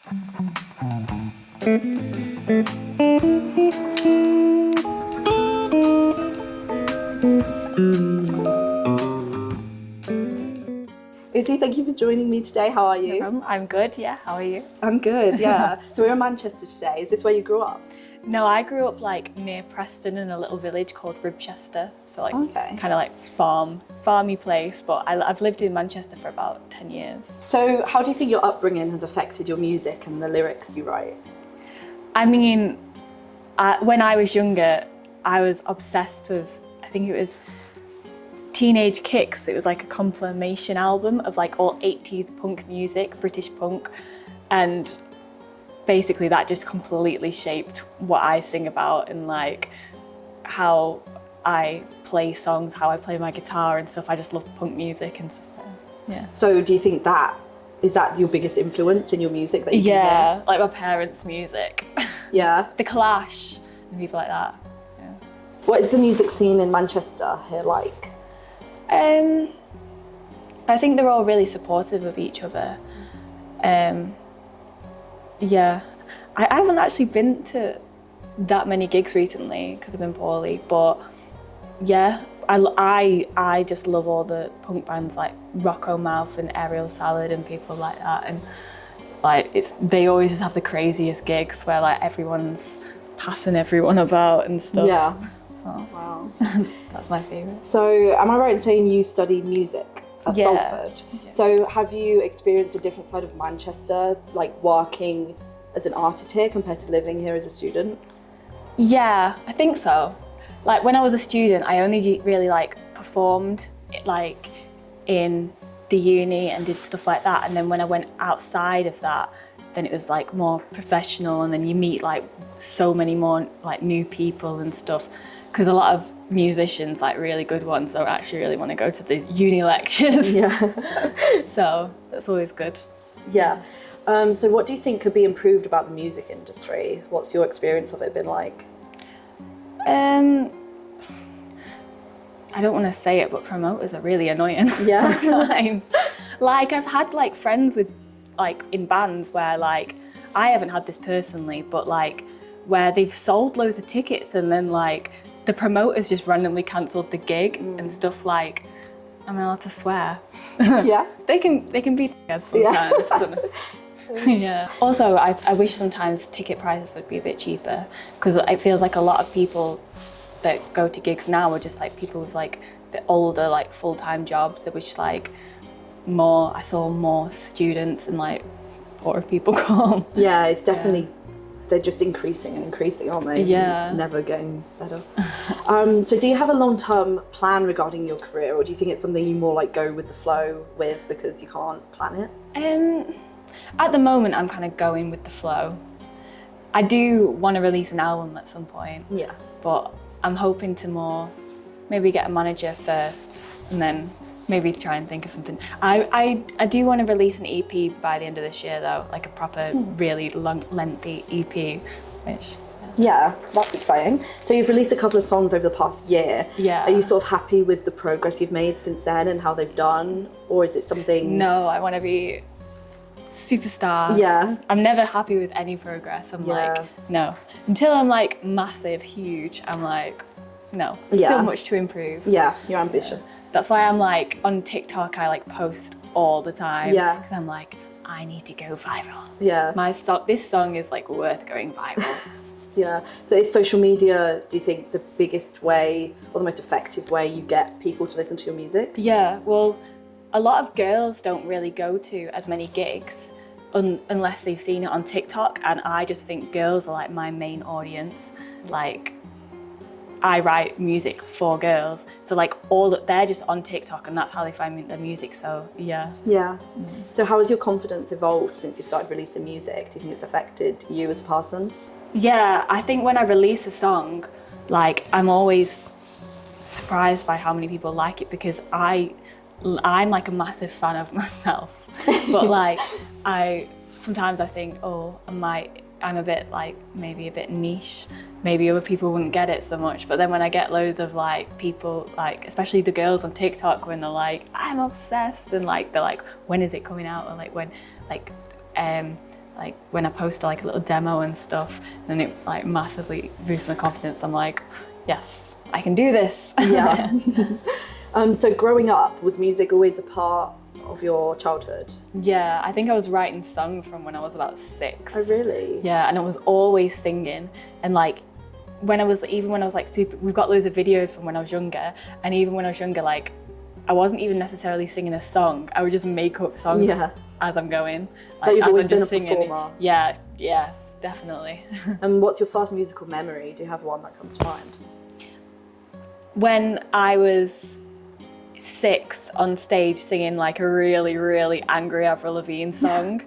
Issy, thank you for joining me today. How are you? No problem. I'm good, yeah. How are you? I'm good, yeah. So we're in Manchester today. Is this where you grew up? No, I grew up like near Preston in a little village called Ribchester. So like kind of like farmy place, but I've lived in Manchester for about 10 years. So how do you think your upbringing has affected your music and the lyrics you write? I mean, when I was younger, I was obsessed with, I think it was Teenage Kicks. It was like a compilation album of like all 80s punk music, British punk. And basically that just completely shaped what I sing about and like how I play songs, how I play my guitar and stuff. I just love punk music and stuff. Yeah. So do you think is that your biggest influence in your music that you can hear? Like my parents' music. Yeah. The Clash and people like that. Yeah. What is the music scene in Manchester here like? I think they're all really supportive of each other. Yeah, I haven't actually been to that many gigs recently because I've been poorly, but yeah, I just love all the punk bands like Rocco Mouth and Aerial Salad and people like that, and like they always just have the craziest gigs where like everyone's passing everyone about and stuff. Yeah. So, wow. That's my favourite. So am I right in saying you studied music at Salford? Yeah. So have you experienced a different side of Manchester, like working as an artist here compared to living here as a student? Yeah, I think so. Like when I was a student, I only really like performed like in the uni and did stuff like that. And then when I went outside of that, then it was like more professional, and then you meet like so many more like new people and stuff. Because a lot of musicians, like really good ones, don't actually really want to go to the uni lectures. Yeah. So that's always good. Yeah. So what do you think could be improved about the music industry? What's your experience of it been like? I don't want to say it, but promoters are really annoying Yeah. sometimes. Like I've had like friends with like in bands where like, I haven't had this personally, but like where they've sold loads of tickets and then like the promoters just randomly cancelled the gig and stuff. Like, am I allowed to swear? Yeah. They can be together sometimes. Yeah. I don't know. Yeah. Also, I wish sometimes ticket prices would be a bit cheaper, because it feels like a lot of people that go to gigs now are just like people with like the older like full-time jobs. There was just like I saw more students and like poorer people come. Yeah, it's definitely, they're just increasing and increasing, aren't they? Yeah. Never getting better. So do you have a long-term plan regarding your career, or do you think it's something you more like go with the flow with because you can't plan it? At the moment, I'm kind of going with the flow. I do want to release an album at some point. Yeah. But I'm hoping to maybe get a manager first and then maybe try and think of something. I do want to release an EP by the end of this year though, like a proper, really long, lengthy EP, which... Yeah, that's exciting. So you've released a couple of songs over the past year. Yeah. Are you sort of happy with the progress you've made since then and how they've done? Or is it something... No, I want to be superstar. Yeah. I'm never happy with any progress. I'm like, no. Until I'm like massive, huge, I'm like, no. Still much to improve. Yeah, you're ambitious. That's why I'm like, on TikTok, I like post all the time. Yeah. Because I'm like, I need to go viral. Yeah. This song is like worth going viral. Yeah. So is social media, do you think, the biggest way or the most effective way you get people to listen to your music? Yeah, well, a lot of girls don't really go to as many gigs unless they've seen it on TikTok, and I just think girls are like my main audience. Like, I write music for girls, so like they're just on TikTok and that's how they find their music, so yeah. Yeah. So how has your confidence evolved since you've started releasing music? Do you think it's affected you as a person? Yeah, I think when I release a song, like I'm always surprised by how many people like it, because I'm like a massive fan of myself. But like sometimes I think, oh, I'm a bit like maybe a bit niche. Maybe other people wouldn't get it so much. But then when I get loads of like people, like especially the girls on TikTok, when they're like, I'm obsessed, and like they're like, when is it coming out? Or like when, like like when I posted like a little demo and stuff, then it like massively boosts my confidence. I'm like, yes, I can do this. Yeah. So growing up, was music always a part of your childhood? Yeah, I think I was writing songs from when I was about 6. Oh, really? Yeah, and I was always singing. And like, when I was like we've got loads of videos from when I was younger, and even when I was younger, like, I wasn't even necessarily singing a song. I would just make up songs as I'm going. Like, but you've always been a singing. performer? Yeah, yes, definitely. And what's your first musical memory? Do you have one that comes to mind? When I was 6 on stage singing like a really, really angry Avril Lavigne song.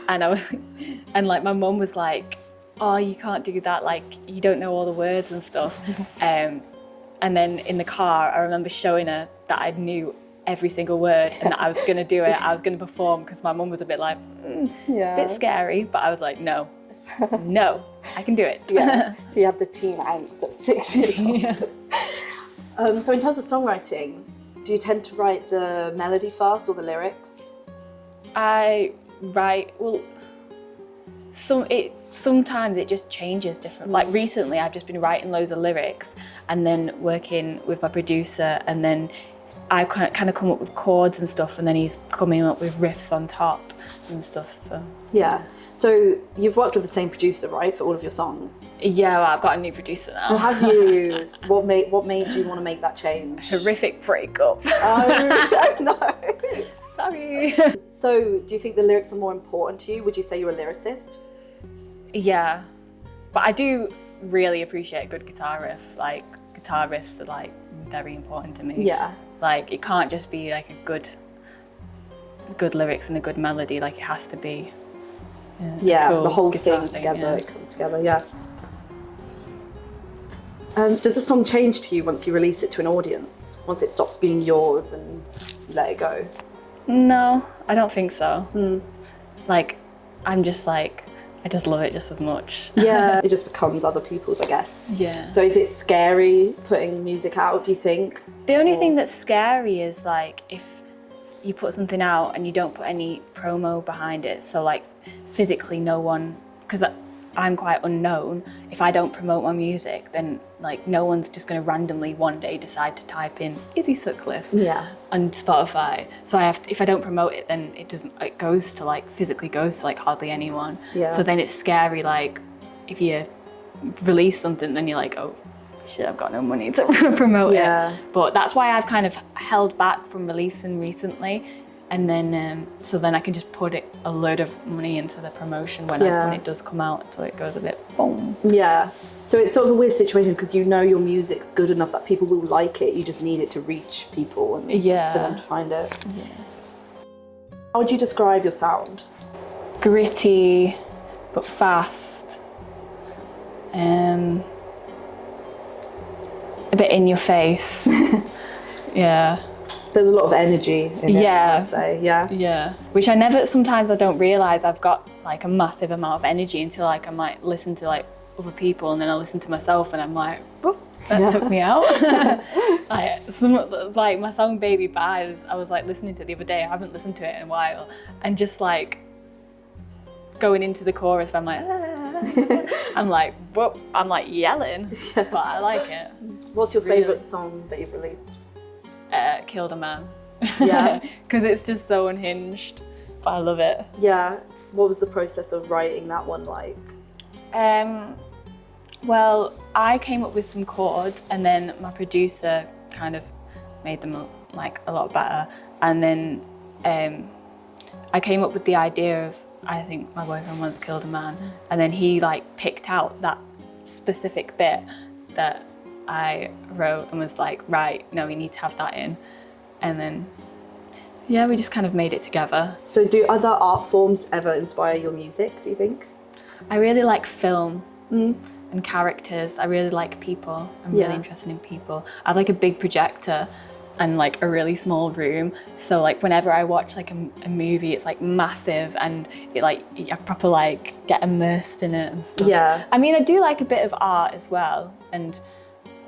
and like my mum was like, oh, you can't do that, like you don't know all the words and stuff. And then in the car, I remember showing her that I knew every single word and that I was gonna do it, I was gonna perform, because my mum was a bit like, a bit scary, but I was like, no, I can do it. Yeah. So you had the teen angst at 6 years old. Yeah. So in terms of songwriting, do you tend to write the melody first or the lyrics? I write, well, sometimes it just changes different. Like recently I've just been writing loads of lyrics and then working with my producer, and then I kind of come up with chords and stuff, and then he's coming up with riffs on top and stuff. So yeah. So you've worked with the same producer, right, for all of your songs? Yeah, well, I've got a new producer now. Oh, have you? What made you want to make that change? Horrific breakup. Oh, no. Sorry. So do you think the lyrics are more important to you? Would you say you're a lyricist? Yeah, but I do really appreciate a good guitar riff. Like, guitar riffs are like very important to me. Yeah. Like, it can't just be like a good lyrics and a good melody. Like, it has to be cool the whole guitar thing together. Yeah. It comes together. Yeah. Does a song change to you once you release it to an audience? Once it stops being yours and you let it go? No, I don't think so. Like, I just love it just as much. Yeah, it just becomes other people's, I guess. Yeah. So is it scary putting music out, do you think? The only thing that's scary is like if you put something out and you don't put any promo behind it. So like physically no one, because I'm quite unknown, if I don't promote my music, then like no one's just going to randomly one day decide to type in Issy Sutcliffe on Spotify. So if I don't promote it, then it physically goes to like hardly anyone. Yeah. So then it's scary, like if you release something, then you're like, oh shit, I've got no money to promote it. But that's why I've kind of held back from releasing recently. And then, so then I can just put a load of money into the promotion when it does come out, so it goes a bit boom. Yeah. So it's sort of a weird situation because you know your music's good enough that people will like it. You just need it to reach people and for them to find it. Yeah. How would you describe your sound? Gritty, but fast. A bit in your face. Yeah. There's a lot of energy in it, I'd say. Yeah. Which sometimes I don't realise I've got like a massive amount of energy until like I might listen to like other people, and then I listen to myself and I'm like, whoop, that took me out. Like my song Baby Bye, I was like listening to it the other day. I haven't listened to it in a while, and just like going into the chorus, I'm like, I'm like, whoop, I'm like yelling, but I like it. What's your favourite song that you've released? Killed a Man. Yeah. Because it's just so unhinged, but I love it. Yeah. What was the process of writing that one like? Well, I came up with some chords, and then my producer kind of made them like a lot better. And then I came up with the idea of, I think my boyfriend once killed a man, and then he like picked out that specific bit that I wrote and was like, right, no, we need to have that in. And then, yeah, we just kind of made it together. So do other art forms ever inspire your music, do you think? I really like film and characters. I really like people. I'm really interested in people. I have like a big projector and like a really small room. So like whenever I watch like a movie, it's like massive, and it like I proper like get immersed in it and stuff. Yeah. I mean, I do like a bit of art as well, and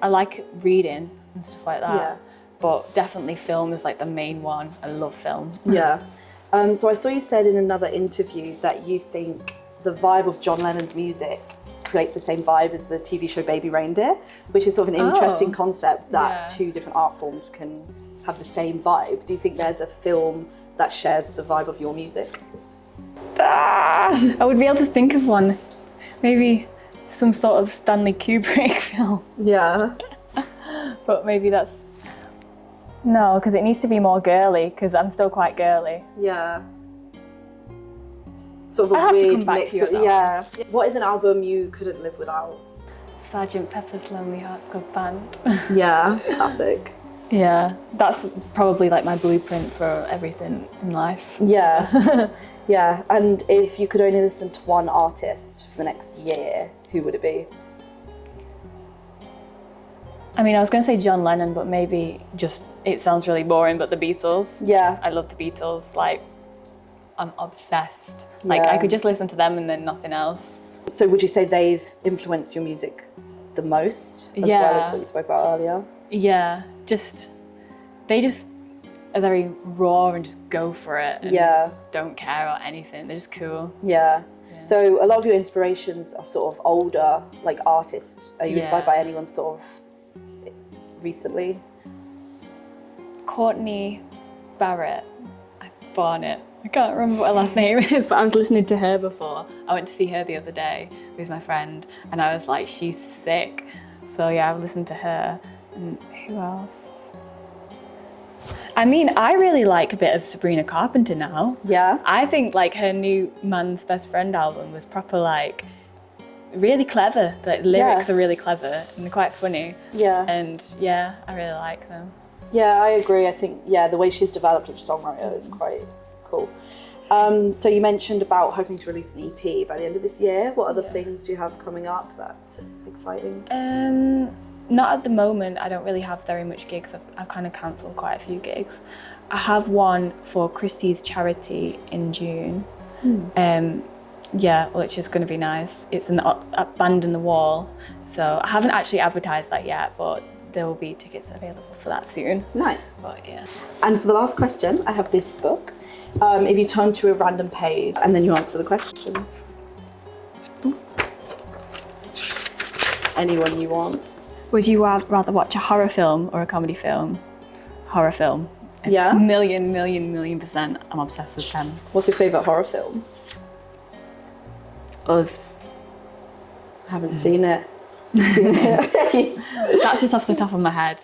I like reading and stuff like that. Yeah. But definitely film is like the main one. I love film. Yeah. So I saw you said in another interview that you think the vibe of John Lennon's music creates the same vibe as the TV show Baby Reindeer, which is sort of an interesting concept that two different art forms can have the same vibe. Do you think there's a film that shares the vibe of your music? I would be able to think of one. Maybe some sort of Stanley Kubrick film. Yeah. But maybe that's... No, because it needs to be more girly, because I'm still quite girly. Yeah. Sort of I'll a have to weird come back mix. to you about Yeah. What is an album you couldn't live without? Sgt. Pepper's Lonely Hearts Club Band. Yeah, classic. Yeah, that's probably like my blueprint for everything in life. Yeah. Yeah, and if you could only listen to one artist for the next year, who would it be? I mean, I was going to say John Lennon, but maybe just, it sounds really boring, but the Beatles. Yeah. I love the Beatles. Like, I'm obsessed. Like, I could just listen to them and then nothing else. So would you say they've influenced your music the most, as well as what you spoke about earlier? Yeah, they just are very raw and just go for it and just don't care about anything. They're just cool. Yeah. So a lot of your inspirations are sort of older, like artists. Are you inspired by anyone sort of recently? Courtney Barrett, Barnett. I can't remember what her last name is, but I was listening to her before. I went to see her the other day with my friend and I was like, she's sick. So yeah, I've listened to her. And who else? I mean, I really like a bit of Sabrina Carpenter now. Yeah. I think like her new Man's Best Friend album was proper like really clever. The lyrics are really clever and they're quite funny. Yeah. And yeah, I really like them. Yeah, I agree. I think, the way she's developed as a songwriter is quite cool. So you mentioned about hoping to release an EP by the end of this year. What other things do you have coming up that's exciting? Not at the moment. I don't really have very much gigs. I've kind of cancelled quite a few gigs. I have one for Christie's charity in June. Which is going to be nice. It's a band in the wall. So I haven't actually advertised that yet, but there will be tickets available for that soon. Nice. But yeah. And for the last question, I have this book. If you turn to a random page and then you answer the question. Anyone you want. Would you rather watch a horror film or a comedy film? Horror film. Yeah? Million %. I'm obsessed with them. What's your favourite horror film? Us. I haven't seen it. That's just off the top of my head.